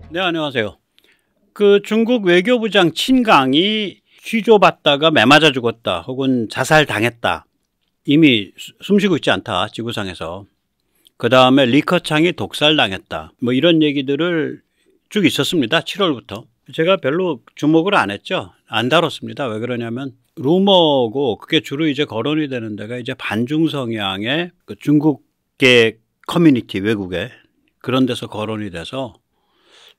네, 안녕하세요. 그 중국 외교부장 친강이 취조받다가 매맞아 죽었다 혹은 자살당했다. 이미 숨쉬고 있지 않다, 지구상에서. 그 다음에 리커창이 독살당했다. 뭐 이런 얘기들을 쭉 있었습니다. 7월부터. 제가 별로 주목을 안 했죠. 안 다뤘습니다. 왜 그러냐면 루머고 그게 주로 이제 거론이 되는 데가 이제 반중 성향의 그 중국계 커뮤니티, 외국에 그런 데서 거론이 돼서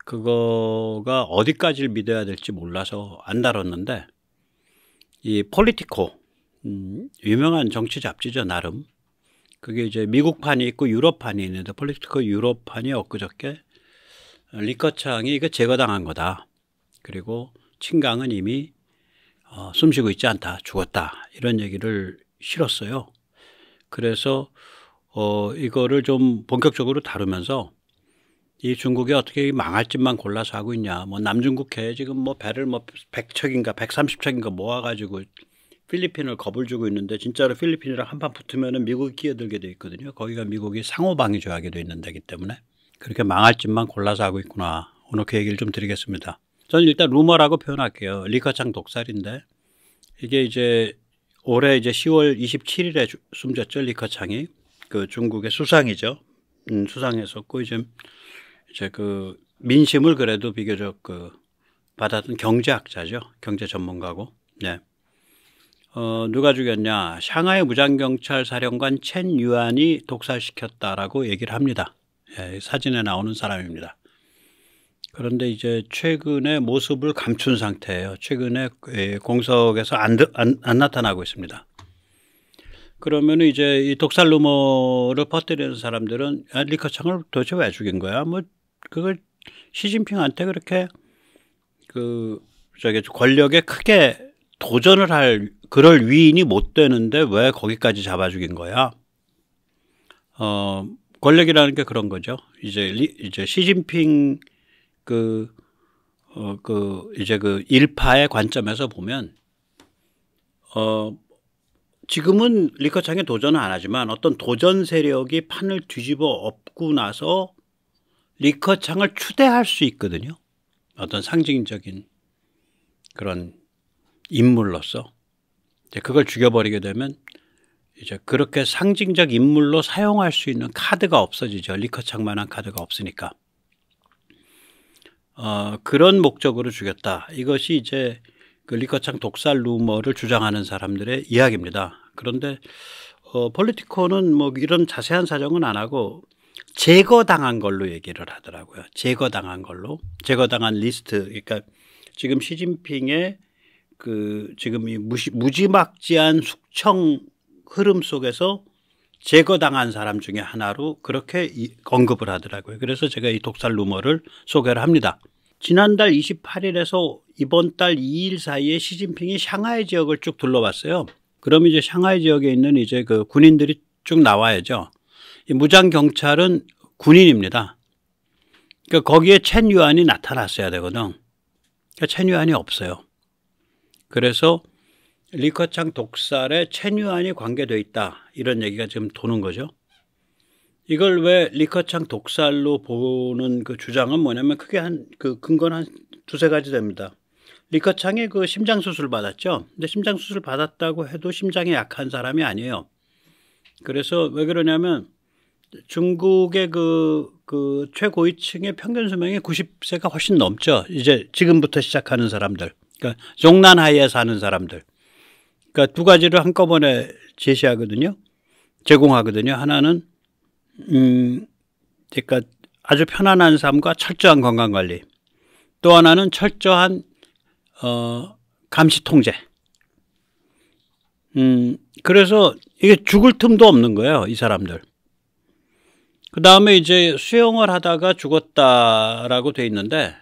그거가 어디까지를 믿어야 될지 몰라서 안 다뤘는데, 이 폴리티코, 유명한 정치 잡지죠, 나름. 그게 이제 미국판이 있고 유럽판이 있는데, 폴리티코 유럽판이 엊그저께 리커창이 이거 제거당한 거다. 그리고 친강은 이미 숨쉬고 있지 않다, 죽었다, 이런 얘기를 실었어요. 그래서 이거를 좀 본격적으로 다루면서 이 중국이 어떻게 망할 짓만 골라서 하고 있냐. 뭐 남중국해 지금 뭐 배를 뭐 100척인가 130척인가 모아가지고 필리핀을 겁을 주고 있는데, 진짜로 필리핀이랑 한판 붙으면은 미국이 끼어들게 돼 있거든요. 거기가 미국이 상호방위 조약에 돼 있는 데기 때문에 그렇게 망할 짓만 골라서 하고 있구나. 오늘 그 얘기를 좀 드리겠습니다. 저는 일단 루머라고 표현할게요. 리커창 독살인데, 이게 이제 올해 이제 10월 27일에 숨졌죠. 리커창이 그 중국의 수상이죠. 수상했었고 이제 그 민심을 그래도 비교적 그 받았던 경제학자죠. 경제 전문가고. 네. 누가 죽였냐? 샹하이 무장경찰 사령관 첸 유안이 독살시켰다라고 얘기를 합니다. 예, 사진에 나오는 사람입니다. 그런데 이제 최근에 모습을 감춘 상태예요. 최근에 공석에서 안 나타나고 있습니다. 그러면 이제 이 독살 루머를 퍼뜨리는 사람들은 리커창을 도대체 왜 죽인 거야? 뭐 그걸 시진핑한테 그렇게 권력에 크게 도전을 할 그럴 위인이 못 되는데 왜 거기까지 잡아 죽인 거야? 권력이라는 게 그런 거죠. 이제 시진핑 이제 그 일파의 관점에서 보면 지금은 리커창에 도전은 안 하지만 어떤 도전 세력이 판을 뒤집어 엎고 나서 리커창을 추대할 수 있거든요. 어떤 상징적인 그런 인물로서. 이제 그걸 죽여버리게 되면 이제 그렇게 상징적 인물로 사용할 수 있는 카드가 없어지죠. 리커창만한 카드가 없으니까. 그런 목적으로 죽였다. 이것이 이제 그 리커창 독살 루머를 주장하는 사람들의 이야기입니다. 그런데 폴리티코는 뭐 이런 자세한 사정은 안 하고 제거당한 걸로 얘기를 하더라고요. 제거당한 걸로. 제거당한 리스트. 그러니까 지금 시진핑의 그 지금 이 무지막지한 숙청 흐름 속에서 제거당한 사람 중에 하나로 그렇게 언급을 하더라고요. 그래서 제가 이 독살 루머를 소개를 합니다. 지난달 28일에서 이번 달 2일 사이에 시진핑이 샹하이 지역을 쭉 둘러봤어요. 그럼 이제 샹하이 지역에 있는 이제 그 군인들이 쭉 나와야죠. 이 무장 경찰은 군인입니다. 그러니까 거기에 첸 유안이 나타났어야 되거든. 그러니까 첸 유안이 없어요. 그래서 리커창 독살에 첸 유안이 관계되어 있다, 이런 얘기가 지금 도는 거죠. 이걸 왜 리커창 독살로 보는 그 주장은 뭐냐면 크게 그 근거는 한 두세 가지 됩니다. 리커창이 그 심장 수술 받았죠. 근데 심장 수술 받았다고 해도 심장이 약한 사람이 아니에요. 그래서 왜 그러냐면 중국의 그 최고위층의 평균 수명이 90세가 훨씬 넘죠. 이제 지금부터 시작하는 사람들. 그러니까 종난하에 사는 사람들. 그러니까 두 가지를 한꺼번에 제공하거든요. 하나는 그러니까 아주 편안한 삶과 철저한 건강 관리. 또 하나는 철저한 감시 통제. 그래서 이게 죽을 틈도 없는 거예요, 이 사람들. 그 다음에 이제 수영을 하다가 죽었다라고 돼 있는데,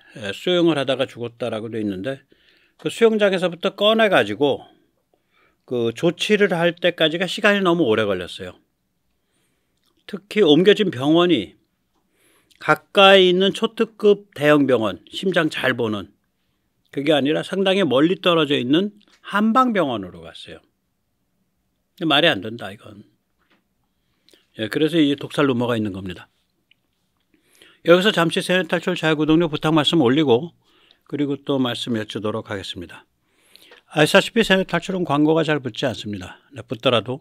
그 수영장에서부터 꺼내가지고 그 조치를 할 때까지가 시간이 너무 오래 걸렸어요. 특히 옮겨진 병원이 가까이 있는 초특급 대형 병원, 심장 잘 보는, 그게 아니라 상당히 멀리 떨어져 있는 한방병원으로 갔어요. 말이 안 된다, 이건. 예, 그래서 이 독살 루머가 있는 겁니다. 여기서 잠시 세뇌 탈출 자유구독료 부탁 말씀 올리고 그리고 또 말씀 여쭈도록 하겠습니다. 아시다시피 세뇌 탈출은 광고가 잘 붙지 않습니다. 붙더라도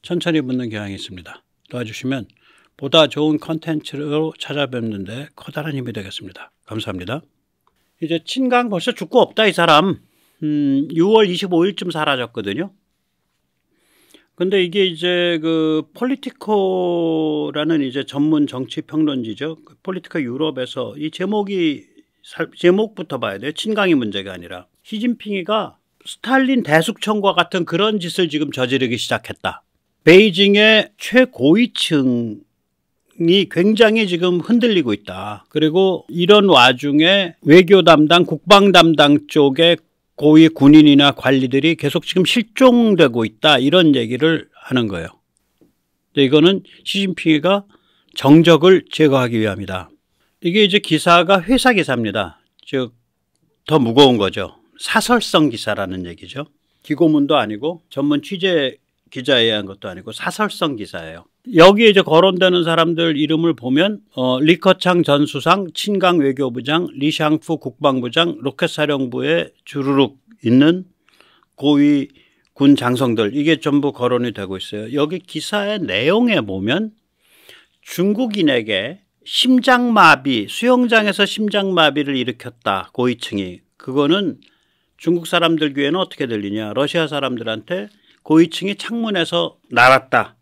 천천히 붙는 경향이 있습니다. 도와주시면 보다 좋은 컨텐츠로 찾아뵙는데 커다란 힘이 되겠습니다. 감사합니다. 이제 친강 벌써 죽고 없다 이 사람. 6월 25일쯤 사라졌거든요. 근데 이게 이제 그 폴리티코라는 이제 전문 정치 평론지죠. 폴리티코 유럽에서 이 제목부터 봐야 돼요. 친강이 문제가 아니라 시진핑이가 스탈린 대숙청과 같은 그런 짓을 지금 저지르기 시작했다. 베이징의 최고위층이 굉장히 지금 흔들리고 있다. 그리고 이런 와중에 외교 담당, 국방 담당 쪽에 고위 군인이나 관리들이 계속 지금 실종되고 있다. 이런 얘기를 하는 거예요. 근데 이거는 시진핑이가 정적을 제거하기 위함이다. 이게 이제 기사가 회사 기사입니다. 즉, 더 무거운 거죠. 사설성 기사라는 얘기죠. 기고문도 아니고 전문 취재 기자에 의한 것도 아니고 사설성 기사예요. 여기에 이제 거론되는 사람들 이름을 보면 리커창 전 수상, 친강 외교부장, 리샹푸 국방부장, 로켓사령부에 주르륵 있는 고위 군 장성들 이게 전부 거론이 되고 있어요. 여기 기사의 내용에 보면 중국인에게 심장마비, 수영장에서 심장마비를 일으켰다. 고위층이. 그거는 중국 사람들 귀에는 어떻게 들리냐. 러시아 사람들한테 고위층이 창문에서 날았다.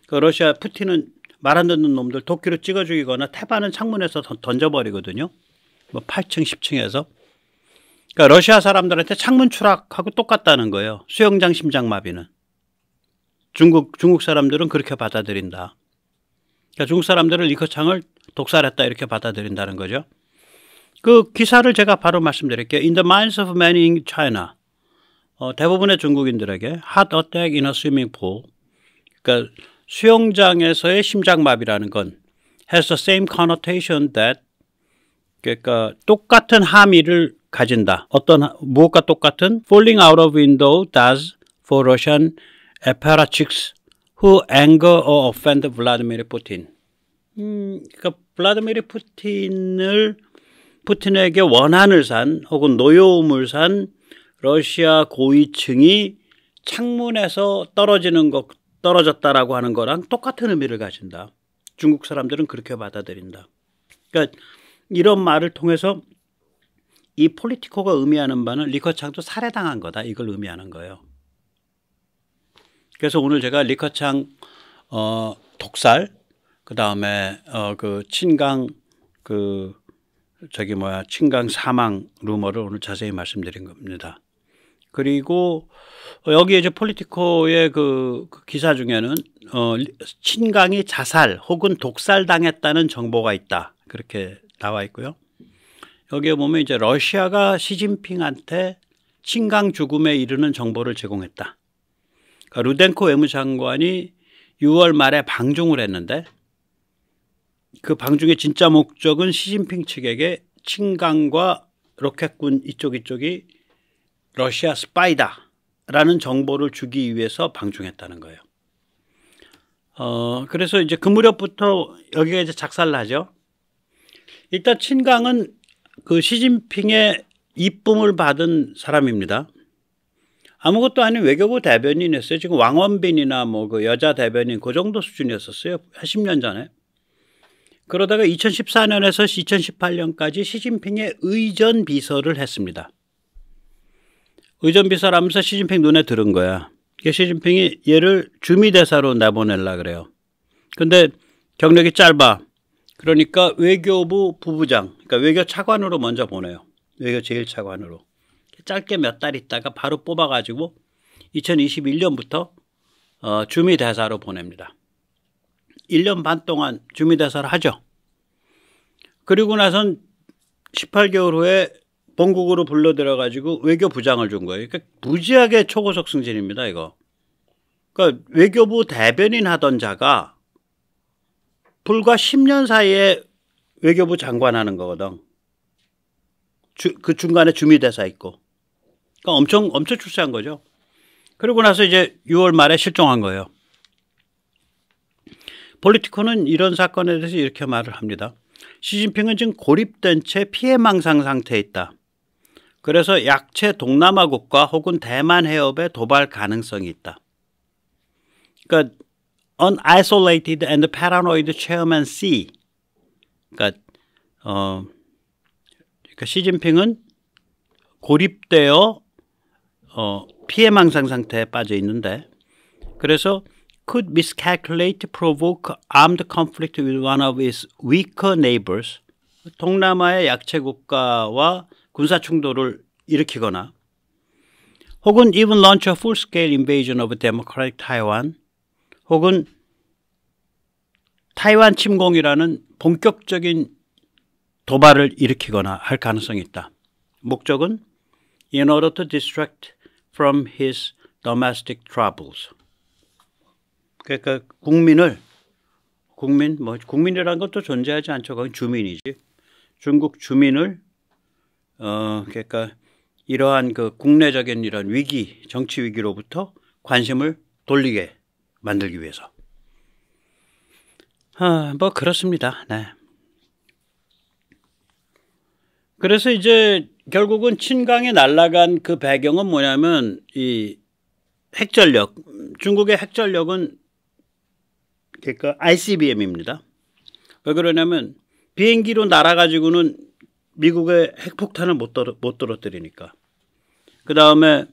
그 러시아 푸틴은 말 안 듣는 놈들 도끼로 찍어 죽이거나 태반은 창문에서 던져버리거든요. 뭐 8층, 10층에서. 그러니까 러시아 사람들한테 창문 추락하고 똑같다는 거예요. 수영장 심장마비는. 중국 사람들은 그렇게 받아들인다. 그러니까 중국 사람들은 리커창을 독살했다 이렇게 받아들인다는 거죠. 그 기사를 제가 바로 말씀드릴게요. In the minds of many in China. 대부분의 중국인들에게 heart attack in a swimming pool. 그러니까 수영장에서의 심장마비라는 건 has the same connotation that 그러니까 똑같은 함의를 가진다. 무엇과 똑같은 falling out of window does for Russian apparatchiks who anger or offend Vladimir Putin. 그러니까 블라디미르 푸틴에게 원한을 산 혹은 노여움을 산 러시아 고위층이 창문에서 떨어졌다라고 하는 거랑 똑같은 의미를 가진다. 중국 사람들은 그렇게 받아들인다. 그러니까 이런 말을 통해서 이 폴리티코가 의미하는 바는 리커창도 살해당한 거다. 이걸 의미하는 거예요. 그래서 오늘 제가 리커창 독살, 그 다음에 그 친강 친강 사망 루머를 오늘 자세히 말씀드린 겁니다. 그리고 여기 이제 폴리티코의 그 기사 중에는 친강이 자살 혹은 독살당했다는 정보가 있다. 그렇게 나와 있고요. 여기에 보면 이제 러시아가 시진핑한테 친강 죽음에 이르는 정보를 제공했다. 그러니까 루덴코 외무장관이 6월 말에 방중을 했는데 그 방중의 진짜 목적은 시진핑 측에게 친강과 로켓군 이쪽이 러시아 스파이다라는 정보를 주기 위해서 방중했다는 거예요. 그래서 이제 그 무렵부터 여기가 이제 작살나죠. 일단 친강은 그 시진핑의 이쁨을 받은 사람입니다. 아무것도 아닌 외교부 대변인이었어요. 지금 왕원빈이나 뭐 그 여자 대변인 그 정도 수준이었었어요. 10년 전에. 그러다가 2014년에서 2018년까지 시진핑의 의전 비서를 했습니다. 의전 비서라면서 시진핑 눈에 들은 거야. 시진핑이 얘를 주미대사로 내보내려 그래요. 근데 경력이 짧아. 그러니까 외교부 부부장, 그러니까 외교 차관으로 먼저 보내요. 외교 제1차관으로. 짧게 몇 달 있다가 바로 뽑아가지고 2021년부터 주미대사로 보냅니다. 1년 반 동안 주미대사를 하죠. 그리고 나선 18개월 후에 본국으로 불러들여가지고 외교부장을 준 거예요. 그러니까 무지하게 초고속 승진입니다, 이거. 그러니까 외교부 대변인 하던 자가 불과 10년 사이에 외교부 장관 하는 거거든. 그 중간에 주미대사 있고. 그러니까 엄청 출세한 거죠. 그러고 나서 이제 6월 말에 실종한 거예요. 폴리티코는 이런 사건에 대해서 이렇게 말을 합니다. 시진핑은 지금 고립된 채 피해망상 상태에 있다. 그래서 약체 동남아 국가 혹은 대만 해협에 도발 가능성이 있다. 그러니까 unisolated and paranoid chairman C. 그러니까 시진핑은 고립되어 피해망상 상태에 빠져 있는데, 그래서 could miscalculate, provoke armed conflict with one of its weaker neighbors. 동남아의 약체 국가와 군사 충돌을 일으키거나, 혹은 even launch a full-scale invasion of democratic Taiwan, 혹은 타이완 침공이라는 본격적인 도발을 일으키거나 할 가능성이 있다. 목적은 in order to distract from his domestic troubles. 그러니까 국민이라는 것도 존재하지 않죠. 거긴 주민이지. 중국 주민을 그러니까 이러한 그 국내적인 이런 위기, 정치 위기로부터 관심을 돌리게 만들기 위해서. 뭐 그렇습니다. 네. 그래서 이제 결국은 친강에 날아간 그 배경은 뭐냐면 이 핵전력, 중국의 핵전력은 그러니까 ICBM입니다. 왜 그러냐면 비행기로 날아가지고는 미국의 핵폭탄을 못 떨어뜨리니까. 그 다음에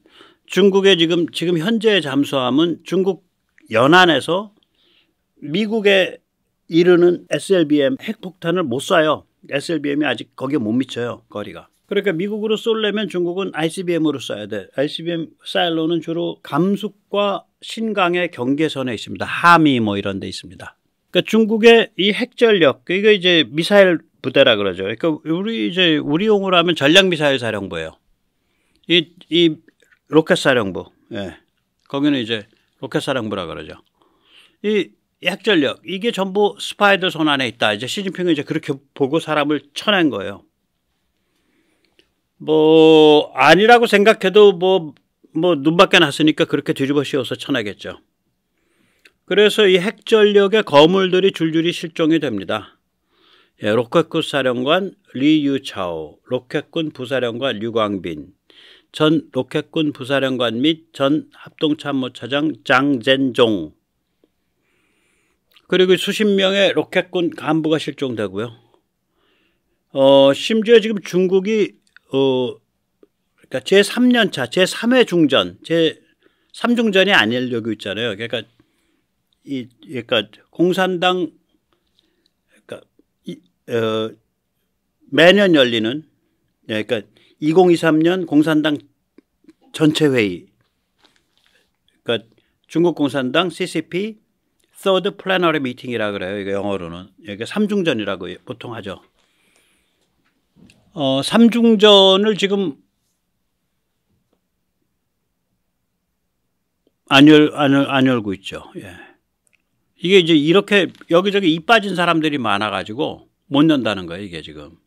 중국의 지금 현재의 잠수함은 중국 연안에서 미국에 이르는 SLBM 핵폭탄을 못 쏴요. SLBM이 아직 거기에 못 미쳐요, 거리가. 그러니까 미국으로 쏠려면 중국은 ICBM으로 쏴야 돼. ICBM 사일로는 주로 감숙과 신강의 경계선에 있습니다. 하미 뭐 이런 데 있습니다. 그러니까 중국의 이 핵전력, 이거 이제 미사일 부대라 그러죠. 그러니까 우리 용어로 하면 전략미사일 사령부예요. 이 로켓 사령부. 예. 거기는 이제 로켓 사령부라 그러죠. 이 핵전력, 이게 전부 스파이들 손 안에 있다. 이제 시진핑은 이제 그렇게 보고 사람을 쳐낸 거예요. 뭐 아니라고 생각해도 뭐 눈밖에 났으니까 그렇게 뒤집어 씌워서 쳐내겠죠. 그래서 이 핵전력의 거물들이 줄줄이 실종이 됩니다. 예, 로켓군 사령관 리유차오, 로켓군 부사령관 류광빈, 전 로켓군 부사령관 및 전 합동참모차장 장젠종, 그리고 수십 명의 로켓군 간부가 실종되고요. 심지어 지금 중국이 그러니까 제3년차, 제3회 중전, 제3중전이 아니려고 있잖아요. 그러니까 공산당, 매년 열리는, 그러니까 2023년 공산당 전체 회의, 그러니까 중국 공산당 CCP Third Plenary Meeting이라 그래요. 이거 영어로는 이게 3중전이라고 보통 하죠. 3중전을 지금 안 열고 있죠. 예. 이게 이제 이렇게 여기저기 이 빠진 사람들이 많아가지고 못 연다는 거예요, 이게 지금.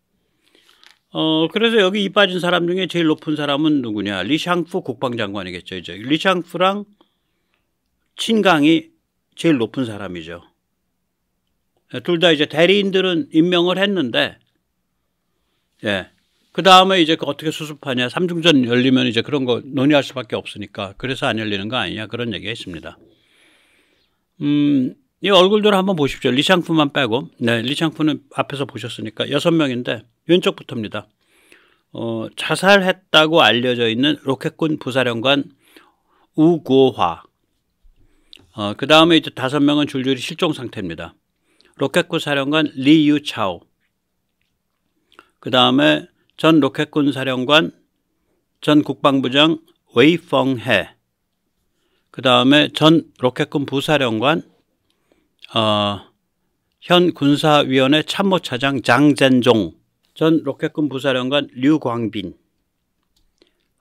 그래서 여기 이 빠진 사람 중에 제일 높은 사람은 누구냐? 리샹푸 국방장관이겠죠. 이제 리샹푸랑 친강이 제일 높은 사람이죠. 둘 다 이제 대리인들은 임명을 했는데, 예. 그 다음에 이제 어떻게 수습하냐. 3중전 열리면 이제 그런 거 논의할 수밖에 없으니까. 그래서 안 열리는 거 아니냐. 그런 얘기가 있습니다. 이 얼굴들 한번 보십시오. 리샹푸만 빼고. 네. 리샹푸는 앞에서 보셨으니까 6명인데 왼쪽부터입니다. 자살했다고 알려져 있는 로켓군 부사령관 우고화. 그 다음에 이제 5명은 줄줄이 실종 상태입니다. 로켓군 사령관 리유차오. 그 다음에 전 로켓군 사령관, 전 국방부장 웨이펑해. 그 다음에 전 로켓군 부사령관, 현 군사위원회 참모차장 장젠종, 전 로켓군 부사령관 류광빈,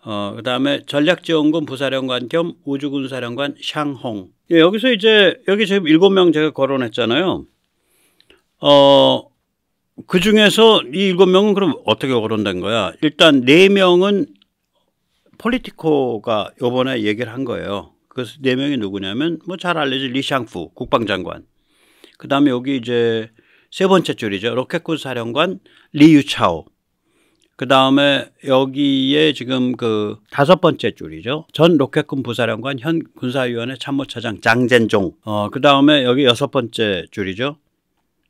그 다음에 전략지원군 부사령관 겸 우주군 사령관 샹홍. 예, 여기서 이제 여기 지금 7명 제가 거론했잖아요. 그 중에서 이 7명은 그럼 어떻게 거론된 거야? 일단 4명은 폴리티코가 요번에 얘기를 한 거예요. 그래서 4명이 누구냐면 뭐 잘 알려진 리샹푸 국방장관. 그 다음에 여기 이제 세 번째 줄이죠. 로켓군 사령관 리유차오. 그 다음에 여기에 지금 그 다섯 번째 줄이죠. 전 로켓군 부사령관 현 군사위원회 참모차장 장젠종. 그 다음에 여기 여섯 번째 줄이죠.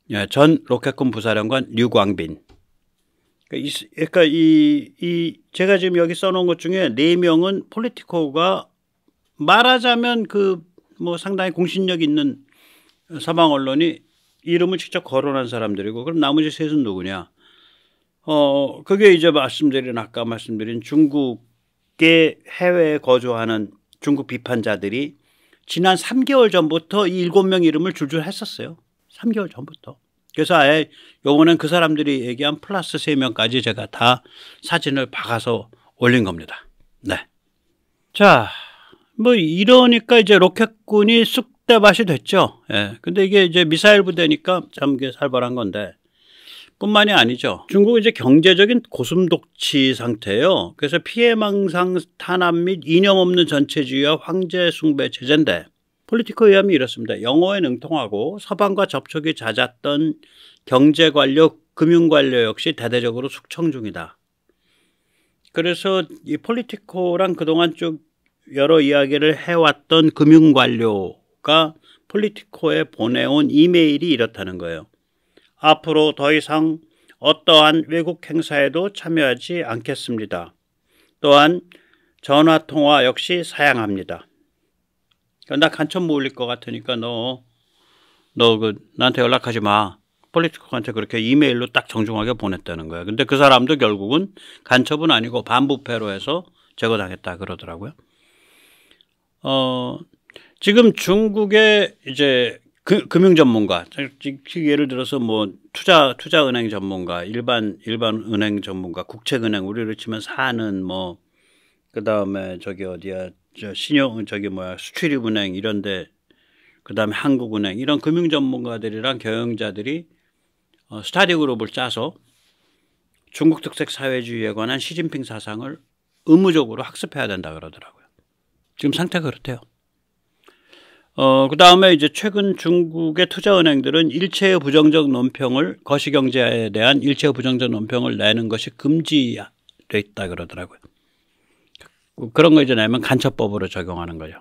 예, 전 로켓군 부사령관 류광빈. 그러니까 제가 지금 여기 써놓은 것 중에 4명은 폴리티코가 말하자면 그 뭐 상당히 공신력 있는 서방 언론이 이름을 직접 거론한 사람들이고, 그럼 나머지 셋은 누구냐? 그게 이제 아까 말씀드린 중국의 해외에 거주하는 중국 비판자들이 지난 3개월 전부터 이 7명 이름을 줄줄 했었어요. 3개월 전부터. 그래서 아예 요번엔 그 사람들이 얘기한 플러스 3명까지 제가 다 사진을 박아서 올린 겁니다. 네. 자, 뭐 이러니까 이제 로켓군이 쑥대밭이 됐죠. 예. 근데 이게 이제 미사일 부대니까 참 살벌한 건데, 뿐만이 아니죠. 중국은 이제 경제적인 고슴도치 상태예요. 그래서 피해망상 탄압 및 이념 없는 전체주의와 황제 숭배 체제인데, 폴리티코에 의하면 이렇습니다. 영어에 능통하고 서방과 접촉이 잦았던 경제관료, 금융관료 역시 대대적으로 숙청 중이다. 그래서 이 폴리티코랑 그동안 쭉 여러 이야기를 해왔던 금융관료가 폴리티코에 보내온 이메일이 이렇다는 거예요. 앞으로 더 이상 어떠한 외국 행사에도 참여하지 않겠습니다. 또한 전화통화 역시 사양합니다. 나 간첩 몰릴 것 같으니까 너 나한테 연락하지 마. 폴리티코한테 그렇게 이메일로 딱 정중하게 보냈다는 거예요. 근데 그 사람도 결국은 간첩은 아니고 반부패로 해서 제거당했다 그러더라고요. 지금 중국의 이제 금융 전문가, 예를 들어서 뭐 투자은행 전문가, 일반 은행 전문가, 국책은행, 우리로 치면 사는 뭐 그다음에 저기 어디야, 수출입은행 이런데, 그다음에 한국은행, 이런 금융 전문가들이랑 경영자들이 스타디 그룹을 짜서 중국 특색 사회주의에 관한 시진핑 사상을 의무적으로 학습해야 된다 그러더라고요. 지금 상태가 그렇대요. 그 다음에 이제 최근 중국의 투자은행들은 일체의 부정적 논평을, 거시경제에 대한 일체의 부정적 논평을 내는 것이 금지되어 있다 그러더라고요. 그런 거 이제 내면 간첩법으로 적용하는 거죠.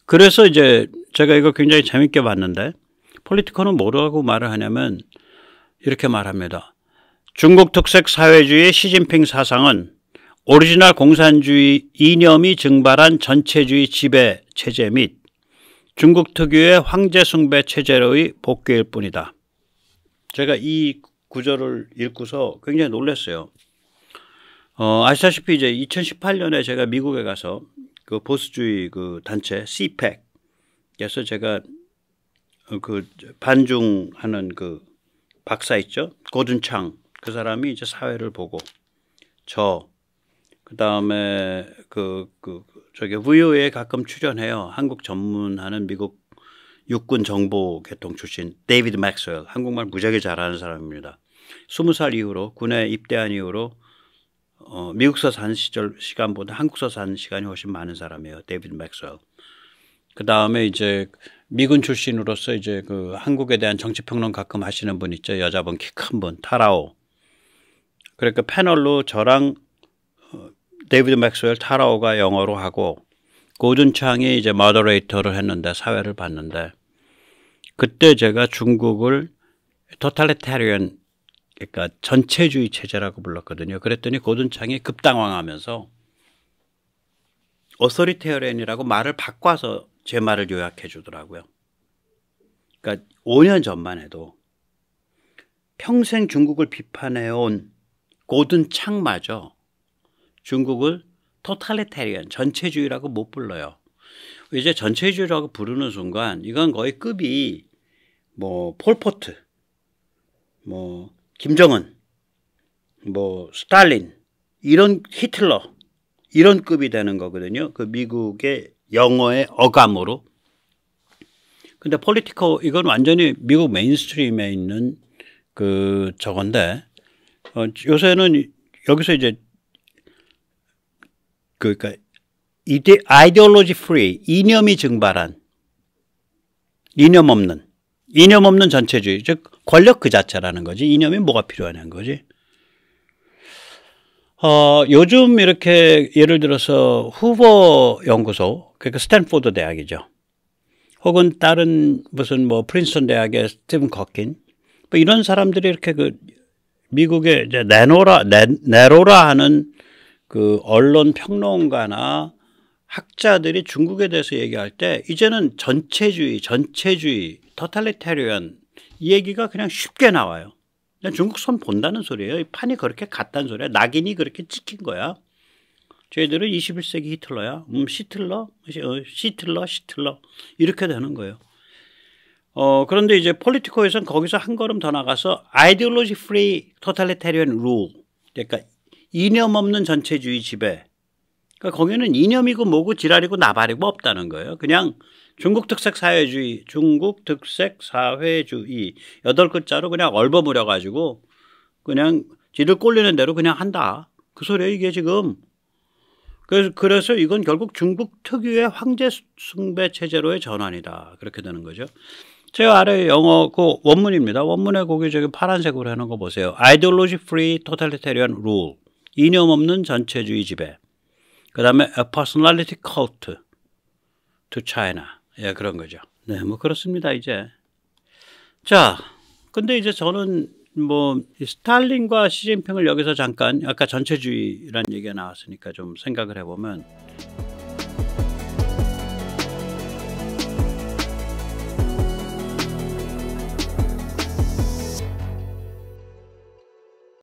그래서 이제 제가 이거 굉장히 재밌게 봤는데, 폴리티코는 뭐라고 말을 하냐면 이렇게 말합니다. 중국 특색 사회주의의 시진핑 사상은 오리지널 공산주의 이념이 증발한 전체주의 지배 체제 및 중국 특유의 황제 숭배 체제로의 복귀일 뿐이다. 제가 이 구절을 읽고서 굉장히 놀랐어요. 아시다시피 이제 2018년에 제가 미국에 가서 그 보수주의 그 단체 CPEC에서 제가 그 반중하는 그 박사 있죠, 고든창, 그 사람이 이제 사회를 보고 그다음에 저기 VOA에 가끔 출연해요. 한국 전문하는 미국 육군 정보 계통 출신 데이비드 맥스웰, 한국말 무지하게 잘하는 사람입니다. 20살 이후로 군에 입대한 이후로 미국서 산 시간보다 한국서 산 시간이 훨씬 많은 사람이에요. 데이비드 맥스웰. 그다음에 이제 미군 출신으로서 이제 그 한국에 대한 정치평론 가끔 하시는 분 있죠. 여자분 키 큰 분, 타라오. 그러니까 패널로 저랑 데이비드 맥스웰, 타라오가 영어로 하고 고든창이 이제 모더레이터를 했는데, 사회를 봤는데, 그때 제가 중국을 토탈리타리언, 그러니까 전체주의 체제라고 불렀거든요. 그랬더니 고든창이 급당황하면서 어서리테리언이라고 말을 바꿔서 제 말을 요약해 주더라고요. 그러니까 5년 전만 해도 평생 중국을 비판해온 고든창마저 중국을 토탈리타리언, 전체주의라고 못 불러요. 이제 전체주의라고 부르는 순간 이건 거의 급이 뭐 폴포트, 뭐 김정은, 뭐 스탈린, 이런 히틀러, 이런 급이 되는 거거든요. 그 미국의 영어의 어감으로. 근데 폴리티코, 이건 완전히 미국 메인스트림에 있는 그 저건데, 요새는 여기서 이제 그러니까 아이디올로지 프리, 이념이 증발한, 이념 없는, 이념 없는 전체주의, 즉 권력 그 자체라는 거지. 이념이 뭐가 필요하냐는 거지. 요즘 이렇게 예를 들어서 후보 연구소, 그러니까 스탠포드 대학이죠. 혹은 다른 무슨 뭐 프린스턴 대학의 스티븐 커킨, 뭐 이런 사람들이 이렇게 그 미국의 이제 네로라 하는 그 언론 평론가나 학자들이 중국에 대해서 얘기할 때 이제는 전체주의, 토탈리테리언 이 얘기가 그냥 쉽게 나와요. 그냥 중국 손 본다는 소리예요. 이 판이 그렇게 갔다는 소리야. 낙인이 그렇게 찍힌 거야. 저희들은 21세기 히틀러야. 시틀러 이렇게 되는 거예요. 그런데 이제 폴리티코에서는 거기서 한 걸음 더 나가서 아이디올로지 프리 토탈리테리언 룰, 그러니까 이념 없는 전체주의 지배. 그러니까 거기는 이념이고 뭐고 지랄이고 나발이고 없다는 거예요. 그냥 중국 특색 사회주의 8글자로 그냥 얼버무려 가지고 그냥 지들 꼴리는 대로 그냥 한다. 그 소리예요 이게 지금. 그래서 이건 결국 중국 특유의 황제 숭배 체제로의 전환이다. 그렇게 되는 거죠. 제가 아래 영어 그 원문입니다. 원문에 거기 저기 파란색으로 해놓은 거 보세요. Ideology free totalitarian rule. 이념 없는 전체주의 지배. 그 다음에 a personality cult to China. 예, 그런 거죠. 네, 뭐 그렇습니다, 이제. 자, 근데 이제 저는 뭐 스탈린과 시진핑을 여기서 잠깐 아까 전체주의라는 얘기가 나왔으니까 좀 생각을 해보면